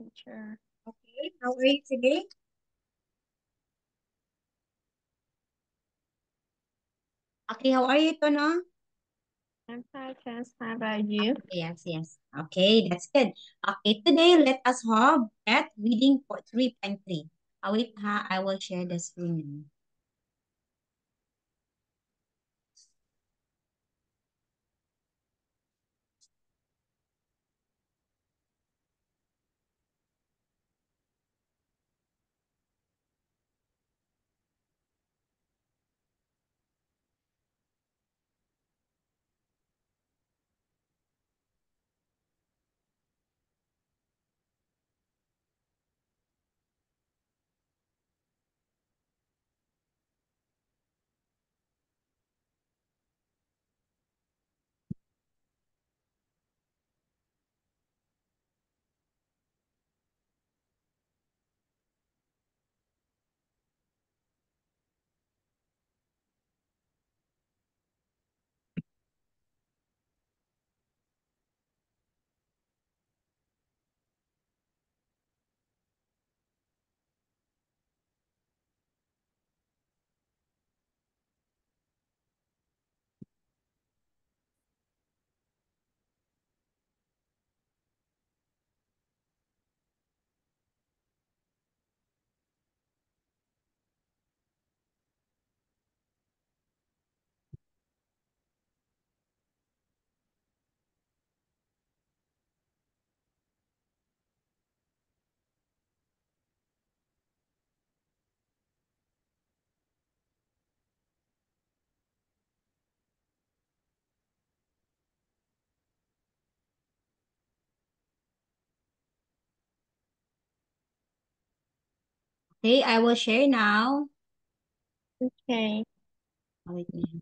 teacher. Okay, how are you today? Okay, how are you, Tono? I'm fine, thanks. How about you? Yes, yes. Okay, that's good. Okay, today let us have at reading for 3.3. Wait, I will share the screen. Okay, I will share now. Okay. Wait lang.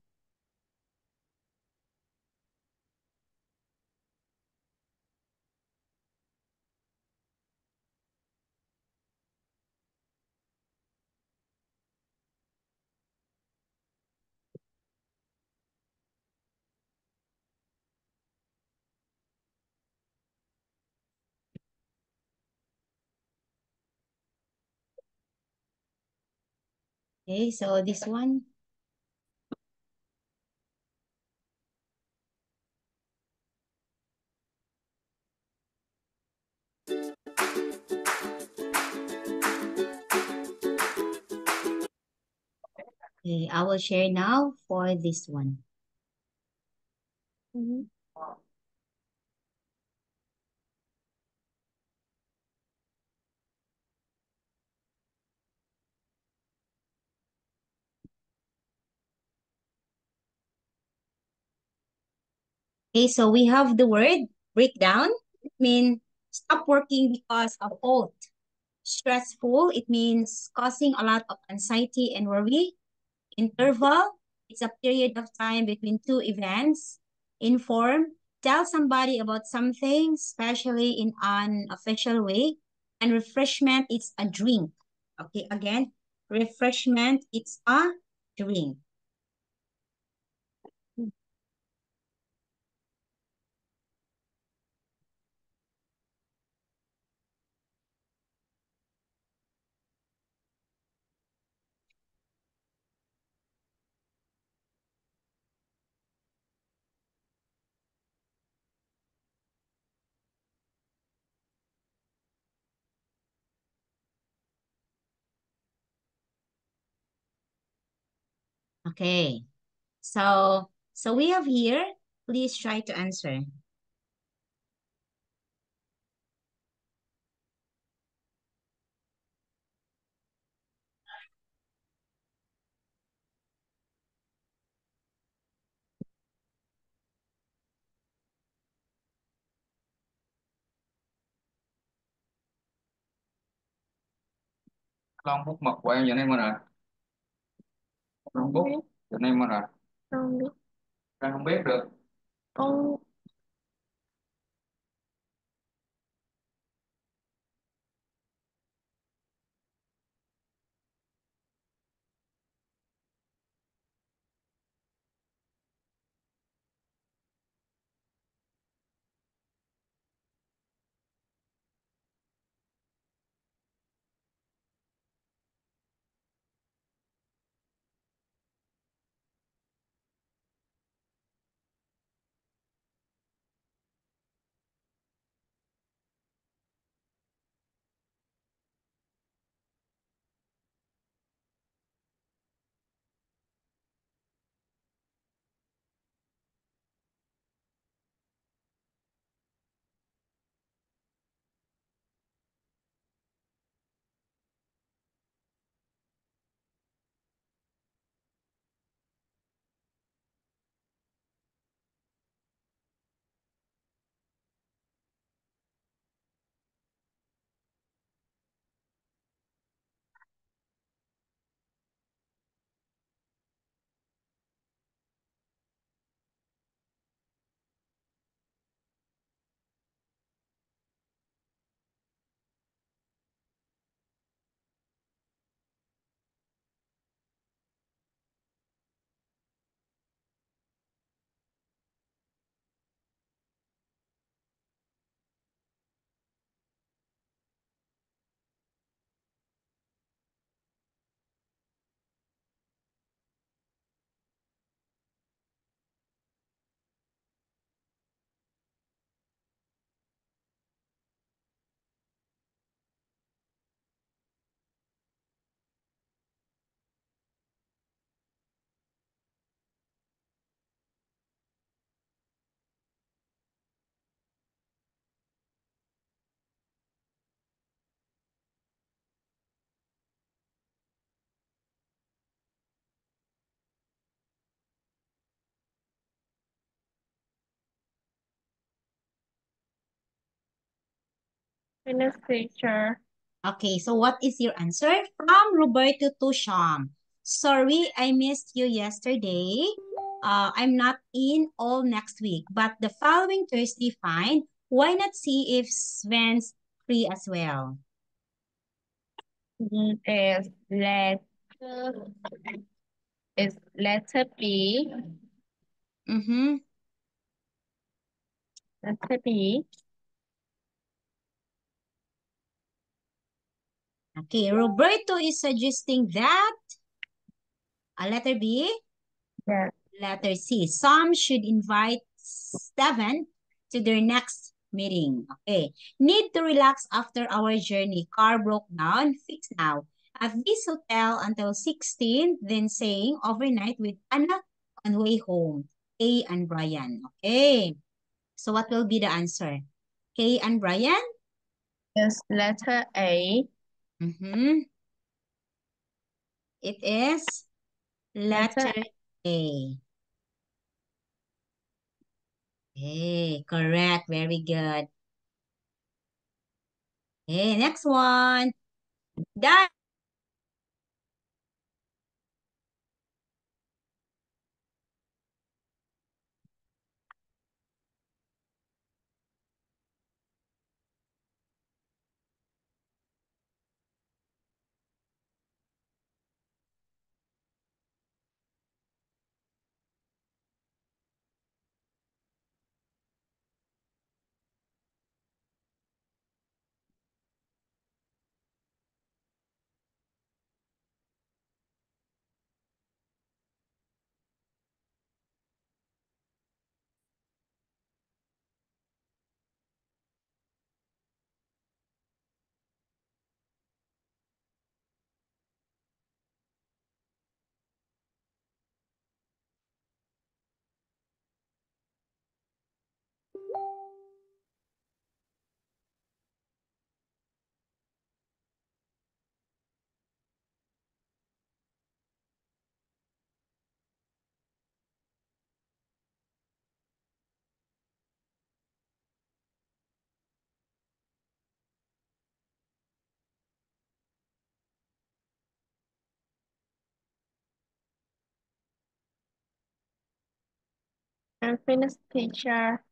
Okay, so this one. Okay, I will share now for this one. Mm-hmm. Okay, so we have the word breakdown. It means stop working because of fault. Stressful, it means causing a lot of anxiety and worry. Interval, it's a period of time between two events. Inform, tell somebody about something, especially in an official way. And refreshment, it's a drink. Okay, again, refreshment, it's a drink. Okay, so we have here, please try to answer. Lon hút mật của em giờ này mà rồi. Lon Không biết, hút giờ này mà rồi. không biết. Em không biết được. Con Finish teacher. Okay, so what is your answer? From Roberto to Sham. Sorry, I missed you yesterday. I'm not in all next week, but the following Thursday, fine. Why not see if Sven's free as well? Is letter B. Mm-hmm. Letter B. Okay, Roberto is suggesting that a letter B. Yes. Letter C. Some should invite Steven to their next meeting. Okay. Need to relax after our journey. Car broke down. Fix now. At this hotel until 16, then saying overnight with Anna on way home. Kay and Brian. Okay. So what will be the answer? Kay and Brian? Is letter A. Mm-hmm. It is Letter letter A. Okay, correct. Very good. Okay, next one. Done. and finish teacher.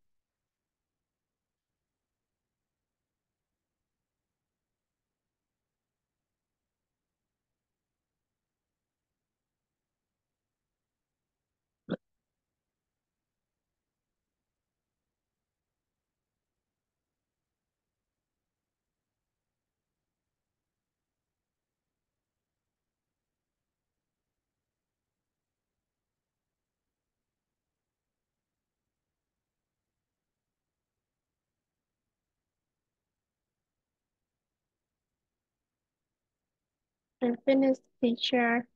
And finish teacher.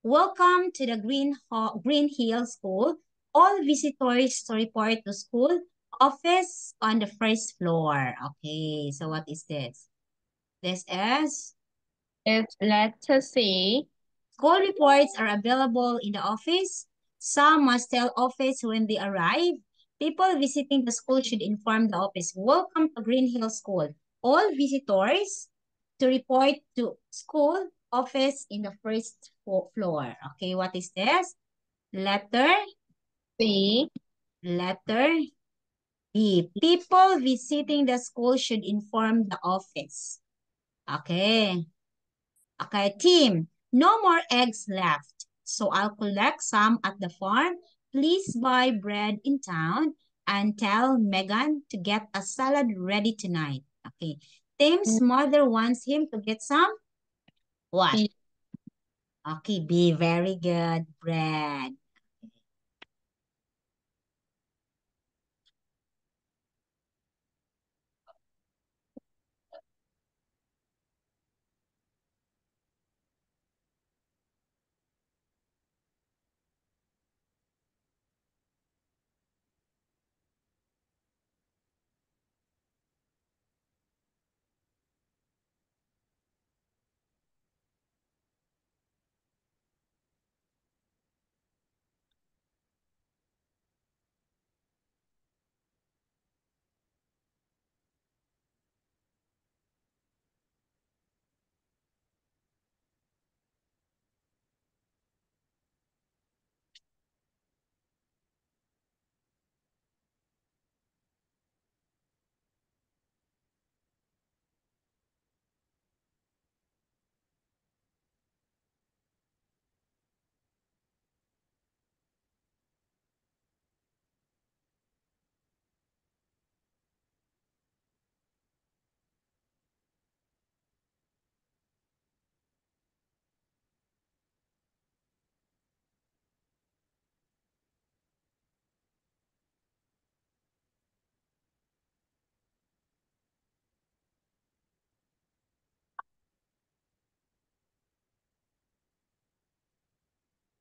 Welcome to the Green Hill School. All visitors to report to school. Office on the first floor. Okay, so what is this? This is Is letter C. school reports are available in the office. Some must tell office when they arrive. People visiting the school should inform the office. Welcome to Green Hill School. All visitors to report to school office in the first floor. Okay, what is this? Letter C. Letter B. People visiting the school should inform the office. Okay. Okay, team. No more eggs left. So I'll collect some at the farm. Please buy bread in town and tell Megan to get a salad ready tonight. Okay. Tim's mother wants him to get some what? B. Okay, be very good. Bread.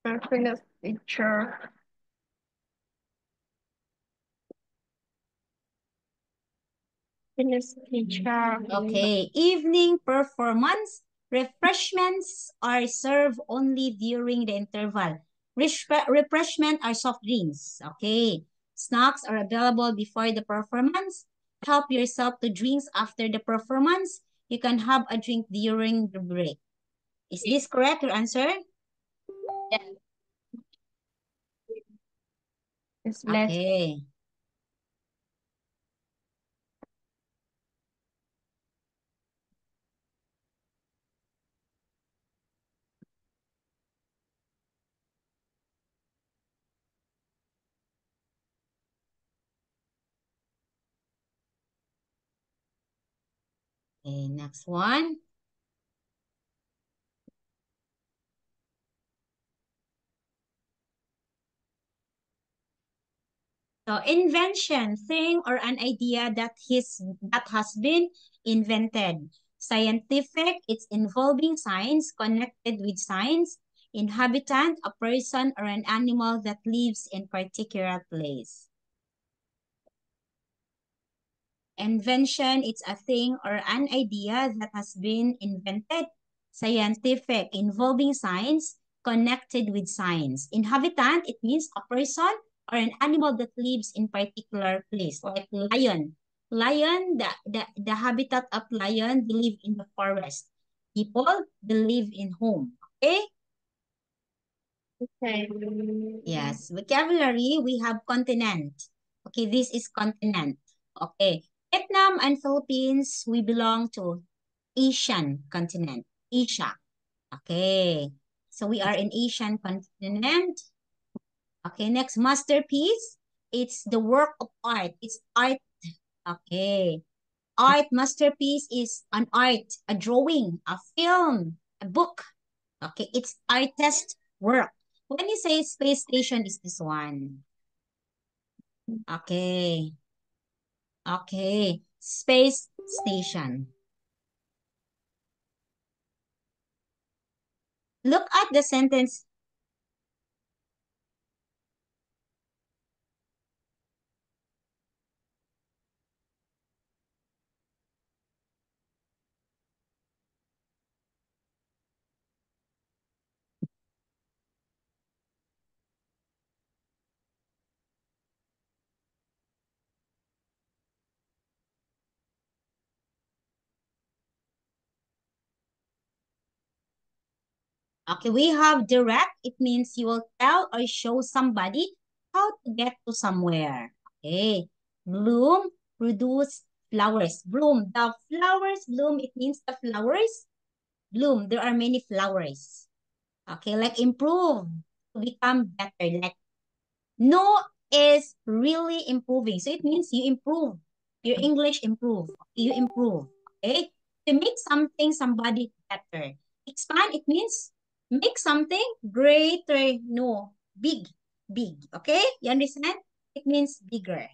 unfinished picture, finished picture, Okay, evening performance. Refreshments are served only during the interval. Refreshment are soft drinks. Okay, snacks are available before the performance. Help yourself to drinks after the performance. You can have a drink during the break. Is this correct, your answer? is less. Okay. Okay, next one. So invention, thing or an idea that has been invented. Scientific, it's involving science, connected with science. Inhabitant, a person or an animal that lives in particular place. Invention, it's a thing or an idea that has been invented. Scientific, involving science, connected with science. Inhabitant, it means a person or an animal that lives in particular place, like lion. Lion, the habitat of lion, they live in the forest. People, they live in home. Okay? Okay. Yes. Vocabulary, we have continent. Okay, this is continent. Okay. Vietnam and Philippines, we belong to Asian continent. Asia. Okay. So we are in Asian continent. Okay, next, masterpiece. It's the work of art. It's art. Okay. Art masterpiece is an art, a drawing, a film, a book. Okay, it's artist work. When you say space station, is this one. Okay. Okay. Space station. Look at the sentence. Okay, we have direct. It means you will tell or show somebody how to get to somewhere. Okay. Bloom, produce flowers. Bloom. The flowers bloom. It means the flowers bloom. There are many flowers. Okay, like improve to become better. Like no is really improving. So it means you improve. Your English improve. You improve. Okay? To make something somebody better. Expand, it means make something greater. No, big. Big. Okay? You understand? It means bigger.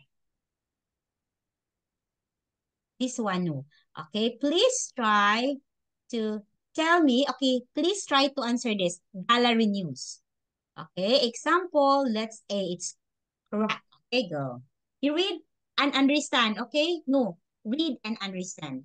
This one, no. Okay? Please try to tell me. Okay, please try to answer this. Gallery news. Okay, example, let's say it's correct. Okay, go. You read and understand, okay? No, read and understand.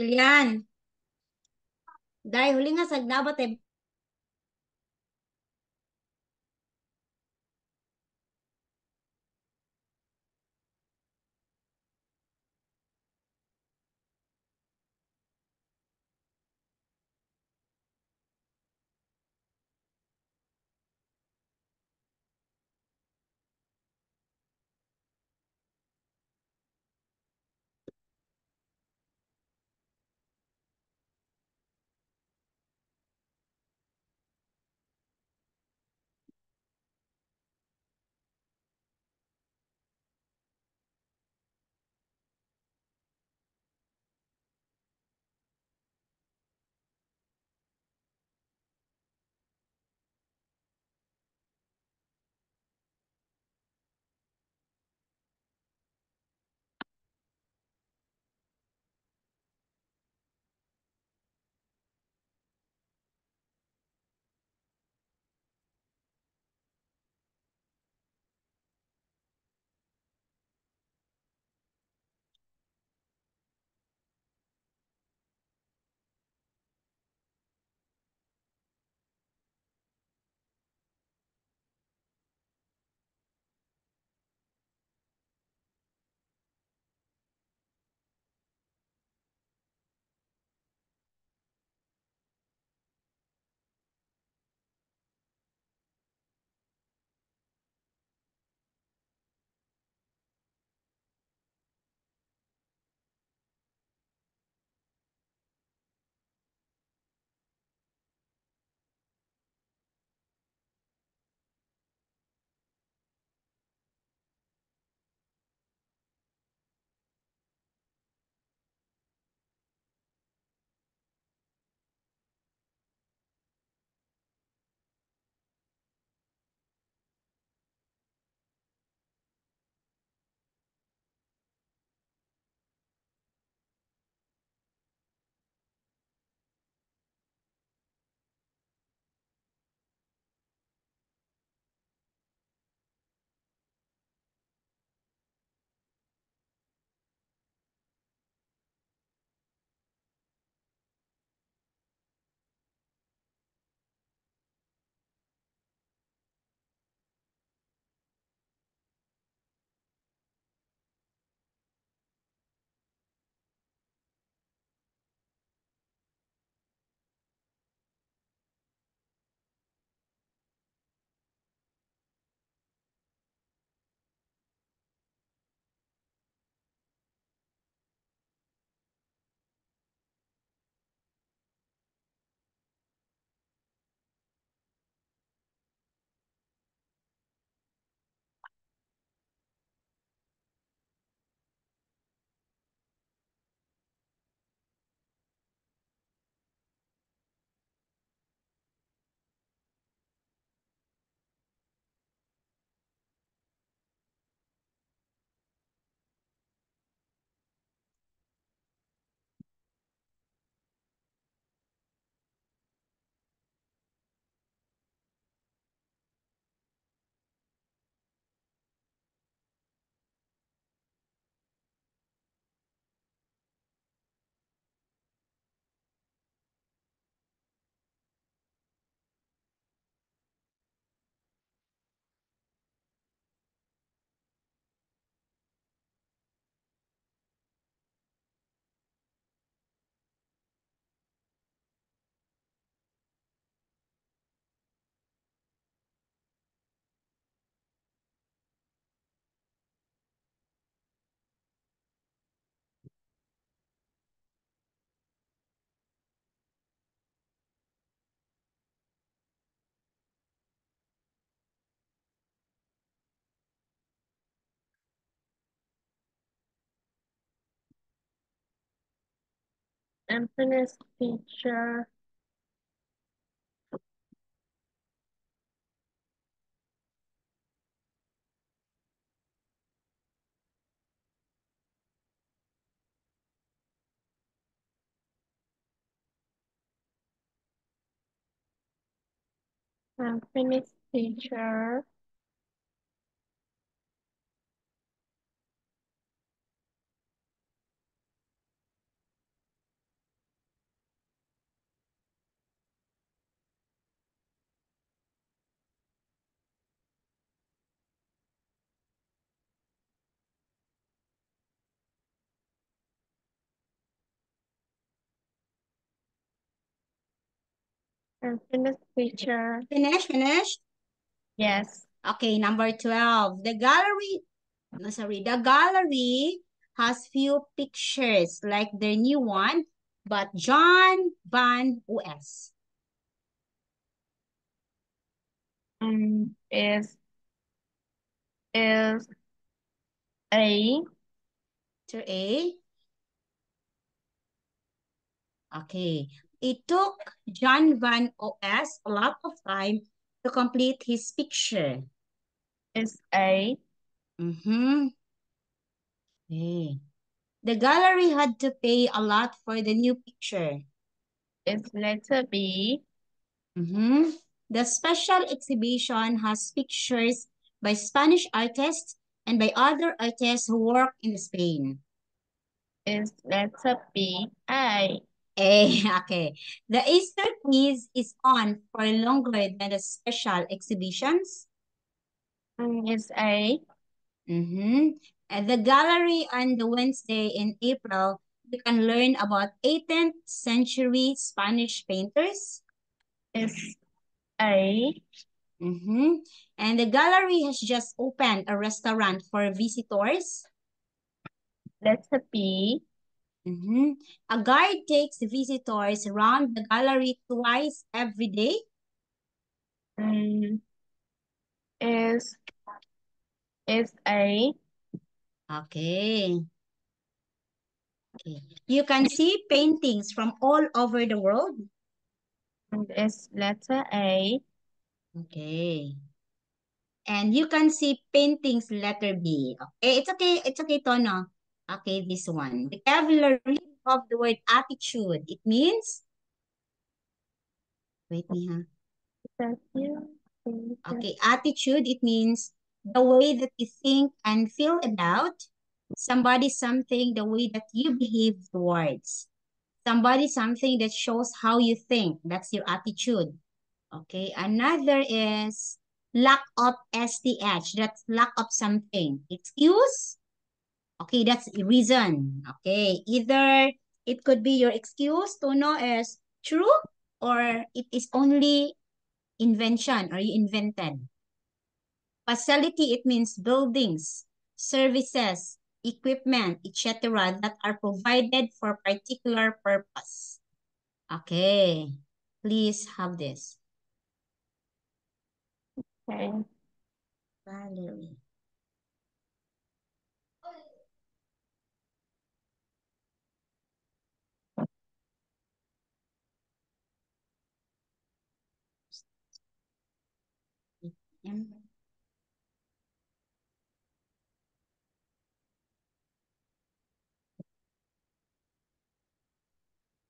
Ilian. Dahil huli nga sagdabat eh. Unfinished picture. Unfinished picture. Unfinished picture. Finish? Yes. Okay, number 12. The gallery has few pictures like their new one, but John Van US. Is a Letter A. Okay. It took John Van OS a lot of time to complete his picture. is a Mm-hmm. Okay. The gallery had to pay a lot for the new picture. is letter B Mm-hmm. The special exhibition has pictures by Spanish artists and by other artists who work in Spain. is letter B A Okay. The Easter quiz is on for longer than the special exhibitions. is A Mm-hmm. At the gallery on the Wednesday in April, you can learn about 18th century Spanish painters. is A Mm-hmm. And the gallery has just opened a restaurant for visitors. letter B Mm-hmm. A guide takes visitors around the gallery twice every day. um, is A Okay. Okay. You can see paintings from all over the world. is letter A Okay. And you can see paintings letter B. Okay, it's okay, Tono. Okay, this one. Vocabulary of the word attitude. It means, wait me, huh? thank you Okay, attitude, it means the way that you think and feel about somebody, something, the way that you behave towards somebody, something that shows how you think. That's your attitude. Okay, another is lack of STH. That's lack of something. Excuse. Okay, that's a reason. Okay, either it could be your excuse to know is true or it is only invention or you invented. Facility, it means buildings, services, equipment, etc. that are provided for particular purpose. Okay, please have this. okay Valerie. M.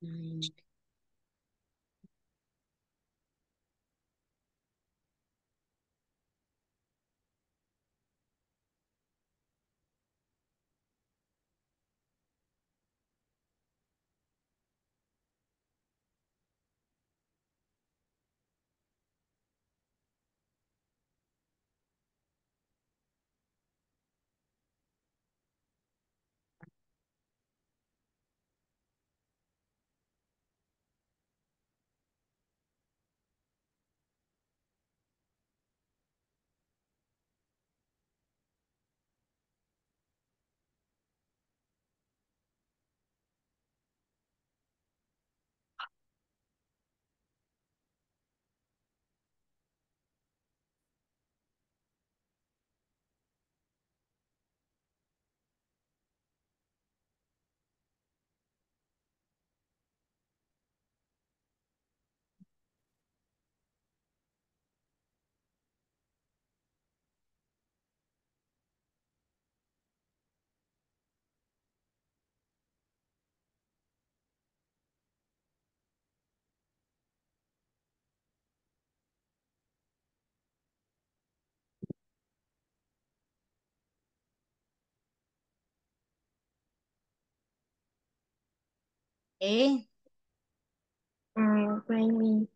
9. Okay. Rainy.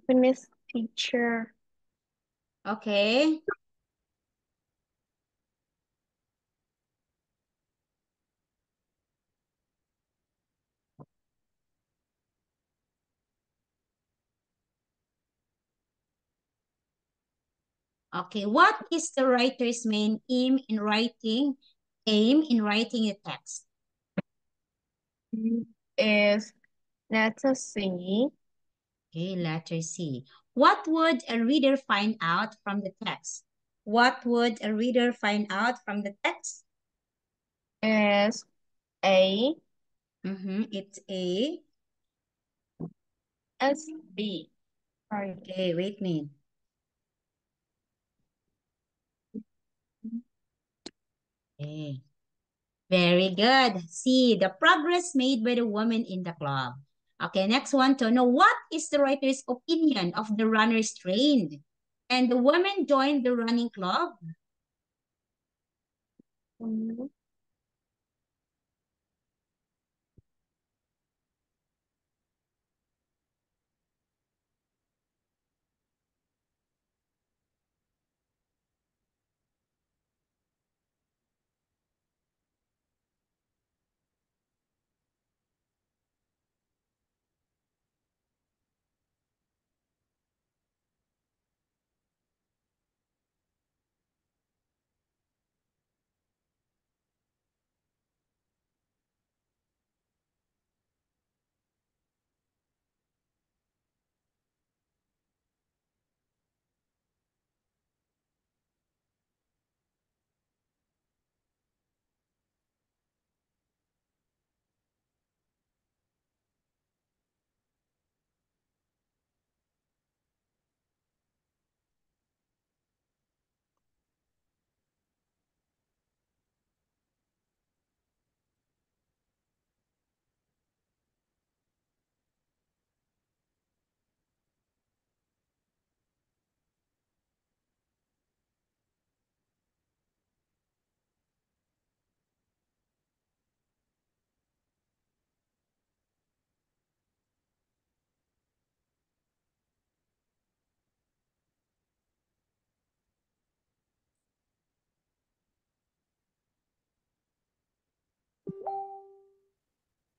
Finish teacher. Okay. Okay. What is the writer's main aim in writing the text? Is letter C. Okay, letter C. What would a reader find out from the text? What would a reader find out from the text? Is A. It's A. S B. Sorry. Okay, wait me. Okay. Very good. See the progress made by the woman in the club. Okay, next one to know what is the writer's opinion of the runners trained? And the woman joined the running club. Mm,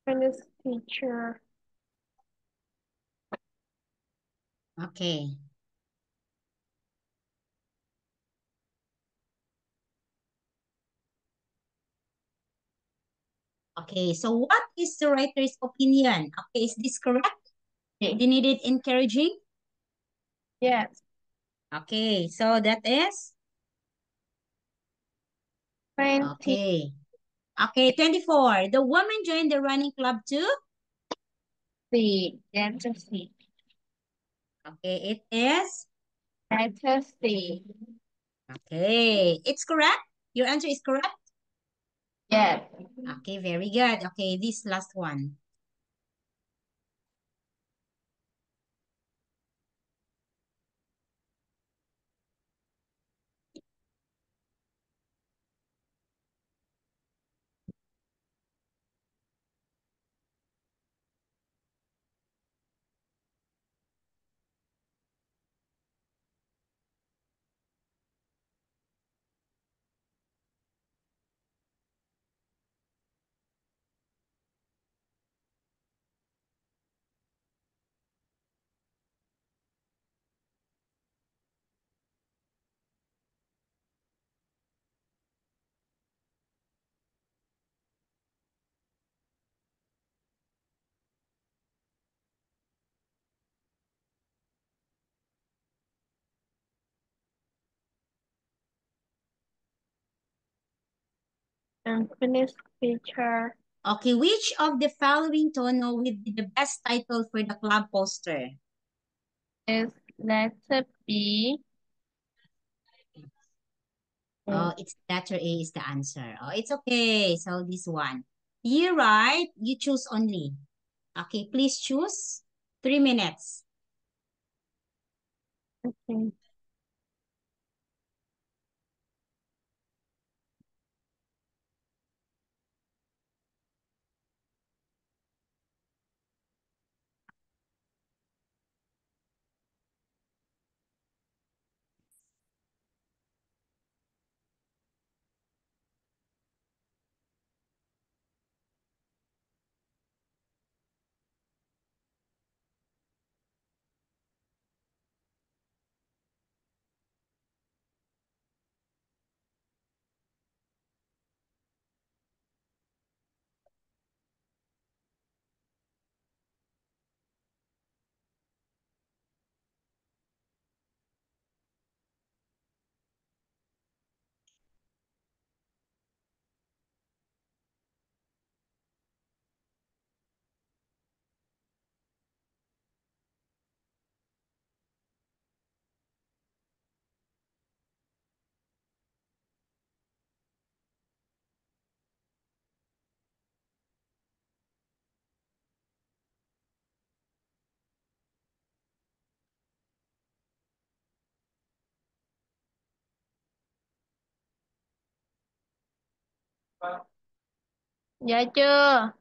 Finish teacher. Okay. Okay, so what is the writer's opinion? Okay, is this correct? Okay. They needed encouraging? Yes. Okay, so that is? 20. Okay. Okay, 24. The woman joined the running club too? C. Letter C. Okay, it is? Letter C. Okay, it's correct? Your answer is correct? Yes. Okay, very good. Okay, this last one. Unfinished picture Okay, which of the following Tono would be the best title for the club poster? is letter B. Oh, it's letter A is the answer. Oh, it's okay. So this one. You right, you choose only. Okay, please choose. 3 minutes. Okay. Dạ chưa?